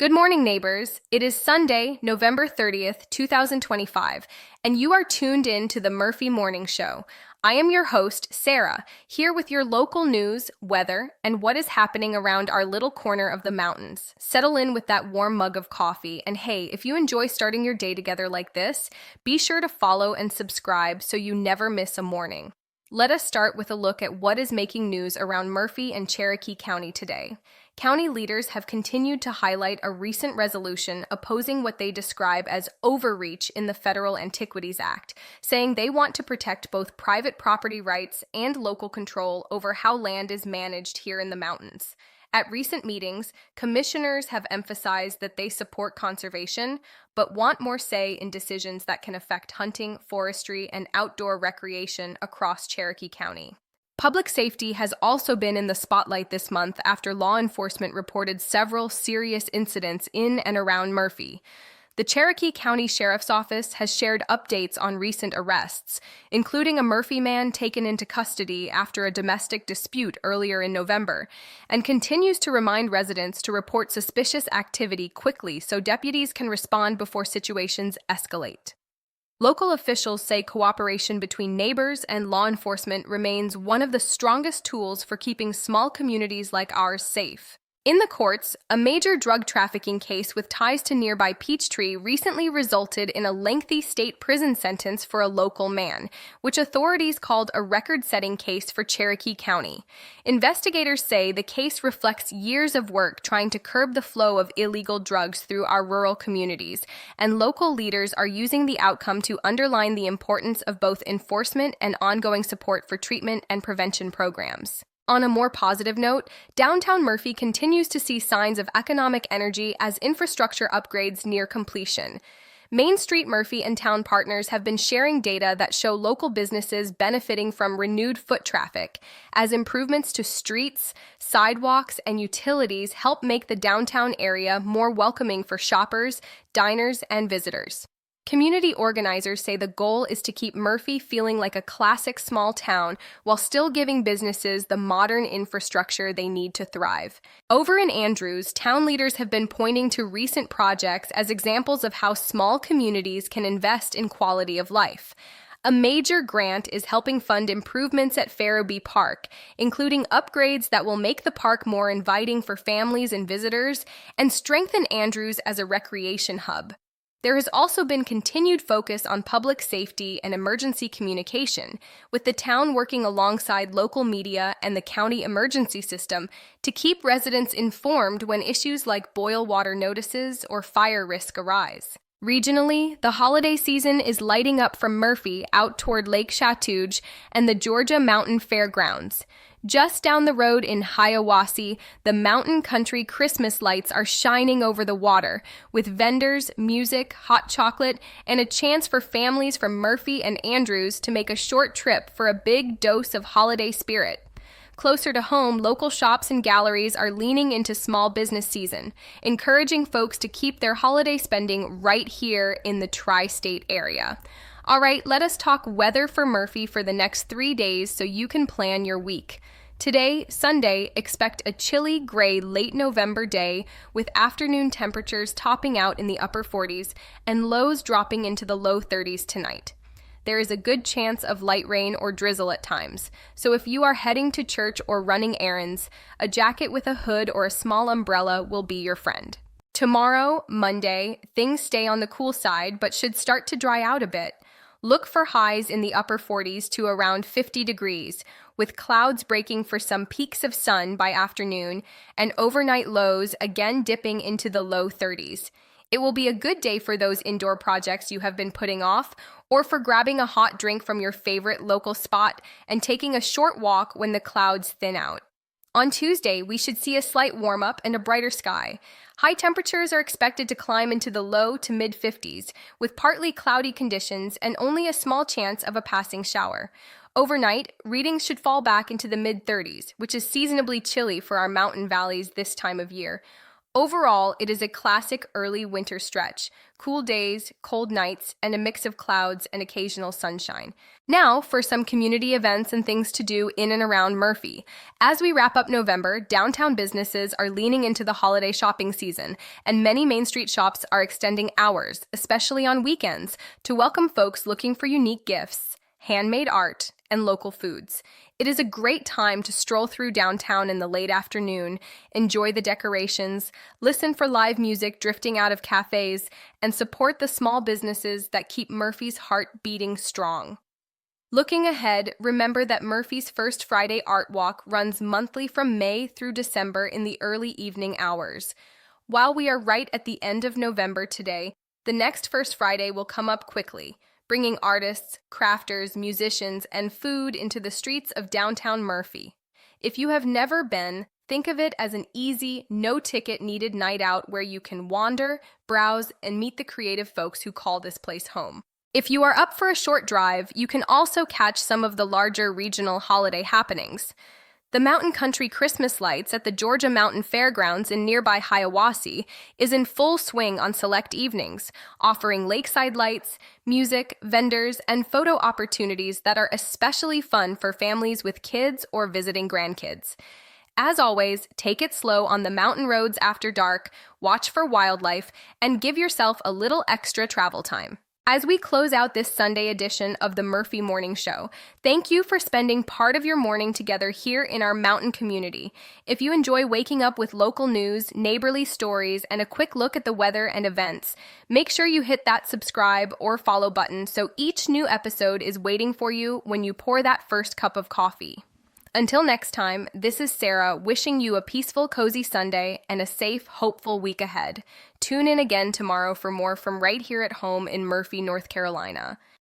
Good morning, neighbors. It is Sunday, November 30th, 2025, and you are tuned in to the Murphy Morning Show. I am your host, Sarah, here with your local news, weather, and what is happening around our little corner of the mountains. Settle in with that warm mug of coffee, and hey, if you enjoy starting your day together like this, be sure to follow and subscribe so you never miss a morning. Let us start with a look at what is making news around Murphy and Cherokee County today. County leaders have continued to highlight a recent resolution opposing what they describe as overreach in the federal Antiquities Act, saying they want to protect both private property rights and local control over how land is managed here in the mountains. At recent meetings, commissioners have emphasized that they support conservation, but want more say in decisions that can affect hunting, forestry, and outdoor recreation across Cherokee County. Public safety has also been in the spotlight this month after law enforcement reported several serious incidents in and around Murphy. The Cherokee County Sheriff's Office has shared updates on recent arrests, including a Murphy man taken into custody after a domestic dispute earlier in November, and continues to remind residents to report suspicious activity quickly so deputies can respond before situations escalate. Local officials say cooperation between neighbors and law enforcement remains one of the strongest tools for keeping small communities like ours safe. In the courts, a major drug trafficking case with ties to nearby Peachtree recently resulted in a lengthy state prison sentence for a local man, which authorities called a record-setting case for Cherokee County. Investigators say the case reflects years of work trying to curb the flow of illegal drugs through our rural communities, and local leaders are using the outcome to underline the importance of both enforcement and ongoing support for treatment and prevention programs. On a more positive note, downtown Murphy continues to see signs of economic energy as infrastructure upgrades near completion. Main Street Murphy and town partners have been sharing data that show local businesses benefiting from renewed foot traffic, as improvements to streets, sidewalks, and utilities help make the downtown area more welcoming for shoppers, diners, and visitors. Community organizers say the goal is to keep Murphy feeling like a classic small town while still giving businesses the modern infrastructure they need to thrive. Over in Andrews, town leaders have been pointing to recent projects as examples of how small communities can invest in quality of life. A major grant is helping fund improvements at Farrowbee Park, including upgrades that will make the park more inviting for families and visitors and strengthen Andrews as a recreation hub. There has also been continued focus on public safety and emergency communication, with the town working alongside local media and the county emergency system to keep residents informed when issues like boil water notices or fire risk arise. Regionally, the holiday season is lighting up from Murphy out toward Lake Chattooge and the Georgia Mountain Fairgrounds. Just down the road in Hiawassee, the mountain country Christmas lights are shining over the water, with vendors, music, hot chocolate, and a chance for families from Murphy and Andrews to make a short trip for a big dose of holiday spirit. Closer to home, local shops and galleries are leaning into small business season, encouraging folks to keep their holiday spending right here in the tri-state area. All right, let us talk weather for Murphy for the next 3 days so you can plan your week. Today, Sunday, expect a chilly, gray, late November day with afternoon temperatures topping out in the upper 40s and lows dropping into the low 30s tonight. There is a good chance of light rain or drizzle at times, so if you are heading to church or running errands, a jacket with a hood or a small umbrella will be your friend. Tomorrow, Monday, things stay on the cool side but should start to dry out a bit. Look for highs in the upper 40s to around 50 degrees, with clouds breaking for some peaks of sun by afternoon and overnight lows again dipping into the low 30s. It will be a good day for those indoor projects you have been putting off, or for grabbing a hot drink from your favorite local spot and taking a short walk when the clouds thin out. On Tuesday, we should see a slight warm-up and a brighter sky. High temperatures are expected to climb into the low to mid-50s, with partly cloudy conditions and only a small chance of a passing shower. Overnight, readings should fall back into the mid-30s, which is seasonably chilly for our mountain valleys this time of year. Overall, it is a classic early winter stretch. Cool days, cold nights, and a mix of clouds and occasional sunshine. Now, for some community events and things to do in and around Murphy. As we wrap up November, downtown businesses are leaning into the holiday shopping season, and many Main Street shops are extending hours, especially on weekends, to welcome folks looking for unique gifts, handmade art, and local foods. It is a great time to stroll through downtown in the late afternoon, enjoy the decorations, listen for live music drifting out of cafes, and support the small businesses that keep Murphy's heart beating strong. Looking ahead, remember that Murphy's First Friday Art Walk runs monthly from May through December in the early evening hours. While we are right at the end of November today, the next First Friday will come up quickly, bringing artists, crafters, musicians, and food into the streets of downtown Murphy. If you have never been, think of it as an easy, no-ticket needed night out where you can wander, browse, and meet the creative folks who call this place home. If you are up for a short drive, you can also catch some of the larger regional holiday happenings. The Mountain Country Christmas lights at the Georgia Mountain Fairgrounds in nearby Hiawassee is in full swing on select evenings, offering lakeside lights, music, vendors, and photo opportunities that are especially fun for families with kids or visiting grandkids. As always, take it slow on the mountain roads after dark, watch for wildlife, and give yourself a little extra travel time. As we close out this Sunday edition of the Murphy Morning Show, thank you for spending part of your morning together here in our mountain community. If you enjoy waking up with local news, neighborly stories, and a quick look at the weather and events, make sure you hit that subscribe or follow button so each new episode is waiting for you when you pour that first cup of coffee. Until next time, this is Sarah wishing you a peaceful, cozy Sunday and a safe, hopeful week ahead. Tune in again tomorrow for more from right here at home in Murphy, North Carolina.